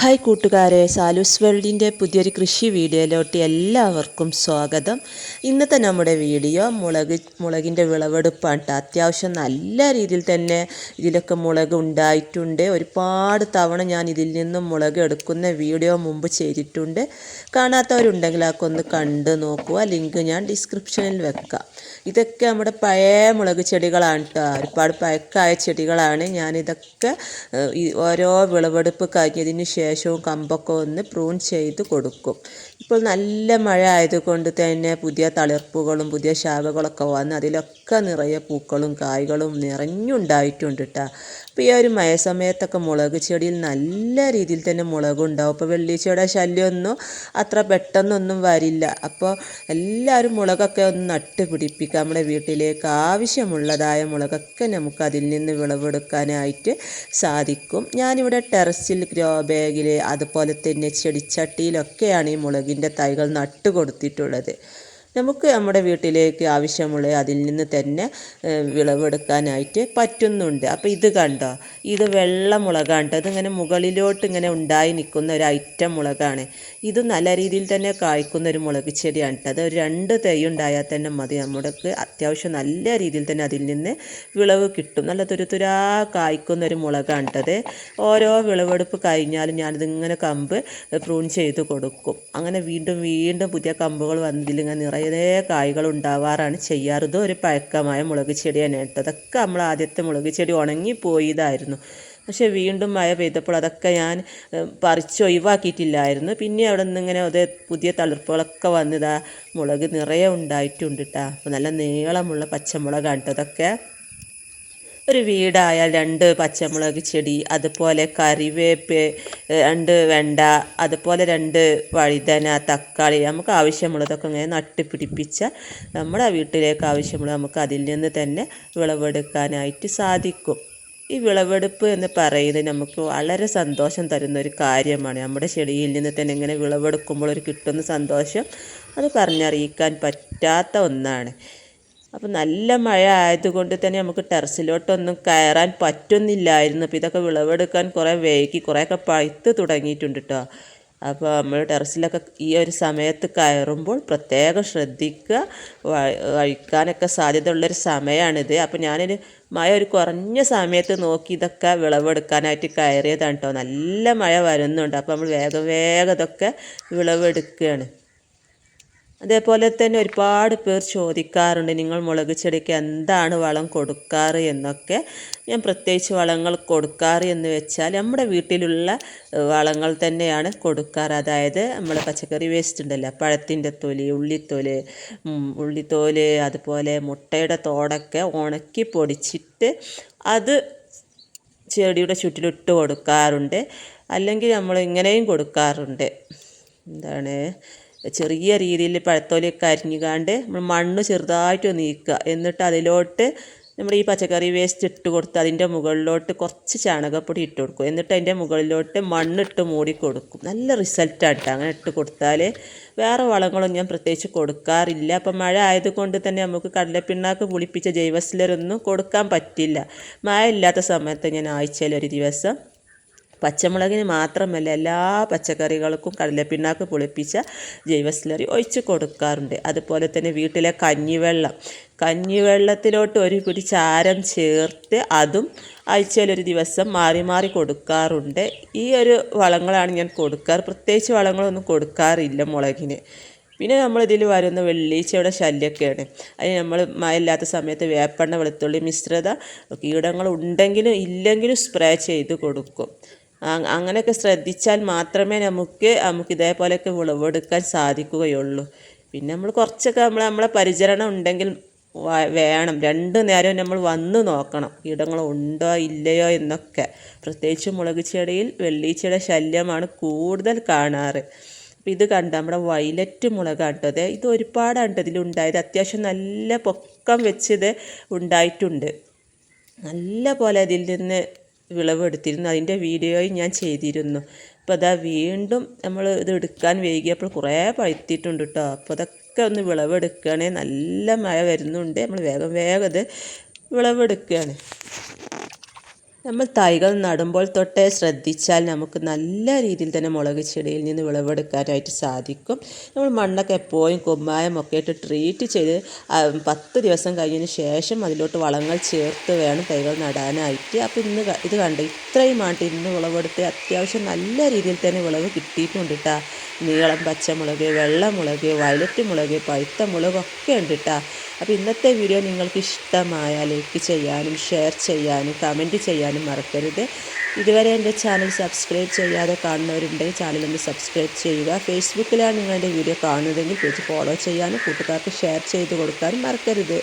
Hi കൂട്ടുകാരെ, സാലൂസ് വേൾഡിൻ്റെ പുതിയൊരു കൃഷി വീഡിയോയിലോട്ട് എല്ലാവർക്കും സ്വാഗതം. ഇന്നത്തെ നമ്മുടെ വീഡിയോ മുളകിൻ്റെ വിളവെടുപ്പാണ് കേട്ടോ. അത്യാവശ്യം നല്ല രീതിയിൽ തന്നെ ഇതിലൊക്കെ മുളക് ഉണ്ടായിട്ടുണ്ട്. ഒരുപാട് തവണ ഞാൻ ഇതിൽ നിന്നും മുളക് എടുക്കുന്ന വീഡിയോ മുമ്പ് ചെയ്തിട്ടുണ്ട്. കാണാത്തവരുണ്ടെങ്കിൽ അതൊക്കെ ഒന്ന് കണ്ട് നോക്കുക. ലിങ്ക് ഞാൻ ഡിസ്ക്രിപ്ഷനിൽ വെക്കാം. ഇതൊക്കെ നമ്മുടെ പഴയ മുളക് ചെടികളാണ് കേട്ടോ. ഒരുപാട് പഴക്കമായ ചെടികളാണ്. ഞാനിതൊക്കെ ഓരോ വിളവെടുപ്പ് കഴിഞ്ഞതിന് ശേഷവും കമ്പൊക്കെ ഒന്ന് പ്രൂൺ ചെയ്ത് കൊടുക്കും. ഇപ്പോൾ നല്ല മഴ ആയതുകൊണ്ട് തന്നെ പുതിയ തളിർപ്പുകളും പുതിയ ശാഖകളൊക്കെ വന്ന് അതിലൊക്കെ നിറയെ പൂക്കളും കായ്കളും നിറഞ്ഞുണ്ടായിട്ടുണ്ട് കേട്ടോ. അപ്പോൾ ഈ ഒരു മഴ സമയത്തൊക്കെ മുളക് ചെടിയിൽ നല്ല രീതിയിൽ തന്നെ മുളകുണ്ടാവും. അപ്പോൾ വെള്ളീച്ചയുടെ ശല്യമൊന്നും അത്ര പെട്ടെന്നൊന്നും വരില്ല. അപ്പോൾ എല്ലാവരും മുളകൊക്കെ ഒന്ന് നട്ട് പിടിപ്പിക്കുക. നമ്മുടെ വീട്ടിലേക്ക് ആവശ്യമുള്ളതായ മുളകൊക്കെ നമുക്ക് അതിൽ നിന്ന് വിളവെടുക്കാനായിട്ട് സാധിക്കും. ഞാനിവിടെ ടെറസിൽ ഗ്രോ ബാഗിൽ അതുപോലെ തന്നെ ചെടിച്ചട്ടിയിലൊക്കെയാണ് ഈ മുളകിൻ്റെ തൈകൾ നട്ട് കൊടുത്തിട്ടുള്ളത്. നമുക്ക് നമ്മുടെ വീട്ടിലേക്ക് ആവശ്യമുള്ള അതിൽ നിന്ന് തന്നെ വിളവെടുക്കാനായിട്ട് പറ്റുന്നുണ്ട്. അപ്പോൾ ഇത് കണ്ടോ, ഇത് വെള്ള മുളകാണ്. അതിങ്ങനെ മുകളിലോട്ട് ഇങ്ങനെ ഉണ്ടായി നിൽക്കുന്ന ഒരു ഐറ്റം മുളകാണ്. ഇത് നല്ല രീതിയിൽ തന്നെ കായ്ക്കുന്ന ഒരു മുളക് ചെടിയാണ്. അത് ഒരു 2 തൈ ഉണ്ടായാൽ തന്നെ മതി. നമ്മുടെ അത്യാവശ്യം നല്ല രീതിയിൽ തന്നെ അതിൽ നിന്ന് വിളവ് കിട്ടും. നല്ല തുരുതുരാ കായ്ക്കുന്ന ഒരു മുളകാണ്. ഓരോ വിളവെടുപ്പ് കഴിഞ്ഞാലും ഞാനിതിങ്ങനെ കമ്പ് പ്രൂൺ ചെയ്ത് കൊടുക്കും. അങ്ങനെ വീണ്ടും വീണ്ടും പുതിയ കമ്പുകൾ വന്നതിലിങ്ങനെ നിറയെ കായ്കൾ ഉണ്ടാവാറാണ് ചെയ്യാറ്. ഇത് ഒരു പഴക്കമായ മുളക് ചെടിയാണ് കേട്ടോ. അതൊക്കെ നമ്മൾ ആദ്യത്തെ മുളക് ചെടി ഉണങ്ങിപ്പോയതായിരുന്നു. പക്ഷേ വീണ്ടും മഴ പെയ്തപ്പോൾ അതൊക്കെ ഞാൻ ഒഴിവാക്കിയിട്ടില്ലായിരുന്നു. പിന്നെ അവിടെ നിന്ന് ഇങ്ങനെ അത് പുതിയ തളിർപ്പുകളൊക്കെ വന്നതാ മുളക് നിറയെ ഉണ്ടായിട്ടുണ്ട് കേട്ടോ. അപ്പോൾ നല്ല നീളമുള്ള പച്ചമുളകാണ് കേട്ടോ. അതൊക്കെ ഒരു വീടായാൽ 2 പച്ചമുളക് ചെടി, അതുപോലെ കറിവേപ്പ്, 2 വെണ്ട, അതുപോലെ 2 വഴുതന, തക്കാളി, നമുക്ക് ആവശ്യമുള്ളതൊക്കെ ഇങ്ങനെ നട്ടുപിടിപ്പിച്ച നമ്മുടെ വീട്ടിലേക്ക് ആവശ്യമുള്ള നമുക്ക് അതിൽ നിന്ന് തന്നെ വിളവെടുക്കാനായിട്ട് സാധിക്കും. ഈ വിളവെടുപ്പ് എന്ന് പറയുന്നത് നമുക്ക് വളരെ സന്തോഷം തരുന്ന ഒരു കാര്യമാണ്. നമ്മുടെ ചെടിയിൽ നിന്ന് തന്നെ ഇങ്ങനെ വിളവെടുക്കുമ്പോൾ ഒരു കിട്ടുന്ന സന്തോഷം അത് പറഞ്ഞറിയിക്കാൻ പറ്റാത്ത ഒന്നാണ്. അപ്പോൾ നല്ല മഴ ആയതുകൊണ്ട് തന്നെ നമുക്ക് ടെറസിലോട്ടൊന്നും കയറാൻ പറ്റുന്നില്ലായിരുന്നു. അപ്പോൾ ഇതൊക്കെ വിളവെടുക്കാൻ കുറേ വൈകി, കുറേയൊക്കെ പഴുത്ത് തുടങ്ങിയിട്ടുണ്ട് കേട്ടോ. അപ്പോൾ നമ്മൾ ടെറസിലൊക്കെ ഈ ഒരു സമയത്ത് കയറുമ്പോൾ പ്രത്യേകം ശ്രദ്ധിക്കുക. വഴുക്കാനൊക്കെ സാധ്യതയുള്ളൊരു സമയമാണിത്. അപ്പോൾ ഞാനൊരു മഴ ഒരു കുറഞ്ഞ സമയത്ത് നോക്കി ഇതൊക്കെ വിളവെടുക്കാനായിട്ട് കയറിയതാണ് കേട്ടോ. നല്ല മഴ വരുന്നുണ്ട്. അപ്പോൾ നമ്മൾ വേഗം ഇതൊക്കെ വിളവെടുക്കുകയാണ്. അതേപോലെ തന്നെ ഒരുപാട് പേർ ചോദിക്കാറുണ്ട്, നിങ്ങൾ മുളക് ചെടിക്ക് എന്താണ് വളം കൊടുക്കാറ് എന്നൊക്കെ. ഞാൻ പ്രത്യേകിച്ച് വളങ്ങൾ കൊടുക്കാറ് എന്ന് വെച്ചാൽ നമ്മുടെ വീട്ടിലുള്ള വളങ്ങൾ തന്നെയാണ് കൊടുക്കാറ്. അതായത് നമ്മൾ പച്ചക്കറി വേസ്റ്റ് ഉണ്ടല്ലോ, പഴത്തിൻ്റെ തൊലി, ഉള്ളിത്തോല്, അതുപോലെ മുട്ടയുടെ തോടൊക്കെ ഉണക്കി പൊടിച്ചിട്ട് അത് ചെടിയുടെ ചുറ്റിലിട്ട് കൊടുക്കാറുണ്ട്. അല്ലെങ്കിൽ നമ്മൾ ഇങ്ങനെയും കൊടുക്കാറുണ്ട്. ചെറിയ രീതിയിൽ പഴത്തോലിയൊക്കെ അരിഞ്ഞുകാണ്ട് നമ്മൾ മണ്ണ് ചെറുതായിട്ട് നീക്കുക. എന്നിട്ട് അതിലോട്ട് നമ്മൾ ഈ പച്ചക്കറി വേസ്റ്റ് ഇട്ട് കൊടുത്ത് അതിൻ്റെ മുകളിലോട്ട് കുറച്ച് ചാണകപ്പൊടി ഇട്ട് കൊടുക്കും. എന്നിട്ട് അതിൻ്റെ മുകളിലോട്ട് മണ്ണിട്ട് മൂടി കൊടുക്കും. നല്ല റിസൾട്ടാണ് അങ്ങനെ ഇട്ട് കൊടുത്താൽ. വേറെ വളങ്ങളും ഞാൻ പ്രത്യേകിച്ച് കൊടുക്കാറില്ല. അപ്പം മഴ ആയതുകൊണ്ട് തന്നെ നമുക്ക് കടലപ്പിണ്ണാക്ക് പുളിപ്പിച്ച ജൈവസ്ലരൊന്നും കൊടുക്കാൻ പറ്റില്ല. മഴ ഇല്ലാത്ത സമയത്ത് ഞാൻ ആഴ്ചയിൽ ഒരു ദിവസം പച്ചമുളകിന് മാത്രമല്ല എല്ലാ പച്ചക്കറികൾക്കും കടലപ്പിണ്ണാക്ക് പുളിപ്പിച്ച ജൈവസ്ലറി ഒഴിച്ച് കൊടുക്കാറുണ്ട്. അതുപോലെ തന്നെ വീട്ടിലെ കഞ്ഞിവെള്ളത്തിലോട്ട് ഒരു പിടി ചാരം ചേർത്ത് അതും ആഴ്ചയിലൊരു ദിവസം മാറി മാറി കൊടുക്കാറുണ്ട്. ഈ ഒരു വളങ്ങളാണ് ഞാൻ കൊടുക്കാറ്. പ്രത്യേകിച്ച് വളങ്ങളൊന്നും കൊടുക്കാറില്ല മുളകിന്. പിന്നെ നമ്മളിതിൽ വരുന്ന വെള്ളീച്ചയുടെ ശല്യമൊക്കെയാണ്. അതിന് നമ്മൾ മഴ ഇല്ലാത്ത സമയത്ത് വേപ്പെണ്ണ, വെളുത്തുള്ളി മിശ്രിത കീടങ്ങൾ ഉണ്ടെങ്കിലും ഇല്ലെങ്കിലും സ്പ്രേ ചെയ്ത് കൊടുക്കും. അങ്ങനെയൊക്കെ ശ്രദ്ധിച്ചാൽ മാത്രമേ നമുക്ക് ഇതേപോലെയൊക്കെ വിളവെടുക്കാൻ സാധിക്കുകയുള്ളൂ. പിന്നെ നമ്മൾ കുറച്ചൊക്കെ നമ്മളെ പരിചരണം ഉണ്ടെങ്കിൽ വേണം. 2 നേരം നമ്മൾ വന്ന് നോക്കണം കീടങ്ങൾ ഉണ്ടോ ഇല്ലയോ എന്നൊക്കെ. പ്രത്യേകിച്ച് മുളക് ചെടിയിൽ വെള്ളീച്ചയുടെ ശല്യമാണ് കൂടുതൽ കാണാറ്. അപ്പോൾ ഇത് കണ്ട നമ്മുടെ വയലറ്റ് മുളകാണ് കേട്ടോ. ഇത് ഒരുപാടാണ് ഇതിലുണ്ടായത്. അത്യാവശ്യം നല്ല പൊക്കം വെച്ചത് ഉണ്ടായിട്ടുണ്ട്. നല്ല പോലെ അതിൽ നിന്ന് വിളവെടുത്തിരുന്നു. അതിൻ്റെ വീഡിയോയും ഞാൻ ചെയ്തിരുന്നു. അപ്പോൾ അതാ വീണ്ടും നമ്മൾ ഇത് എടുക്കാൻ വൈകിയപ്പോൾ കുറേ പഴുത്തിട്ടുണ്ട് കേട്ടോ. അപ്പോൾ അതൊക്കെ ഒന്ന് വിളവെടുക്കുകയാണ്. നല്ല മഴ വരുന്നുണ്ട്. നമ്മൾ വേഗം ഇത് വിളവെടുക്കുകയാണ്. നമ്മൾ തൈകൾ നടുമ്പോൾ തൊട്ടേ ശ്രദ്ധിച്ചാൽ നമുക്ക് നല്ല രീതിയിൽ തന്നെ മുളക് ചെടിയിൽ നിന്ന് വിളവെടുക്കാനായിട്ട് സാധിക്കും. നമ്മൾ മണ്ണൊക്കെ എപ്പോഴും കുമ്മായമൊക്കെ ഇട്ട് ട്രീറ്റ് ചെയ്ത് 10 ദിവസം കഴിഞ്ഞതിന് ശേഷം അതിലോട്ട് വളങ്ങൾ ചേർത്ത് വേണം തൈകൾ നടാനായിട്ട്. അപ്പോൾ ഇത് കണ്ട് ഇത്രയുമായിട്ട് ഇന്ന് വിളവെടുത്ത് അത്യാവശ്യം നല്ല രീതിയിൽ തന്നെ വിളവ് കിട്ടിയിട്ടുണ്ട് കേട്ടോ. നീളം പച്ചമുളക്, വെള്ളമുളക്, വയലറ്റ് മുളക്, പഴുത്ത മുളകൊക്കെ ഉണ്ട് കേട്ടോ. അപ്പോൾ ഇന്നത്തെ വീഡിയോ നിങ്ങൾക്ക് ഇഷ്ടമായാൽ ലൈക്ക് ചെയ്യാനും ഷെയർ ചെയ്യാനും കമൻറ്റ് ചെയ്യാനും മറക്കരുത്. ഇതുവരെ എൻ്റെ ചാനൽ സബ്സ്ക്രൈബ് ചെയ്യാതെ കാണുന്നവരുണ്ടെങ്കിൽ ചാനലൊന്ന് സബ്സ്ക്രൈബ് ചെയ്യുക. ഫേസ്ബുക്കിലാണ് നിങ്ങളുടെ വീഡിയോ കാണുന്നതെങ്കിൽ പേജ് ഫോളോ ചെയ്യാനും കൂട്ടുകാർക്ക് ഷെയർ ചെയ്ത് കൊടുക്കാനും മറക്കരുത്.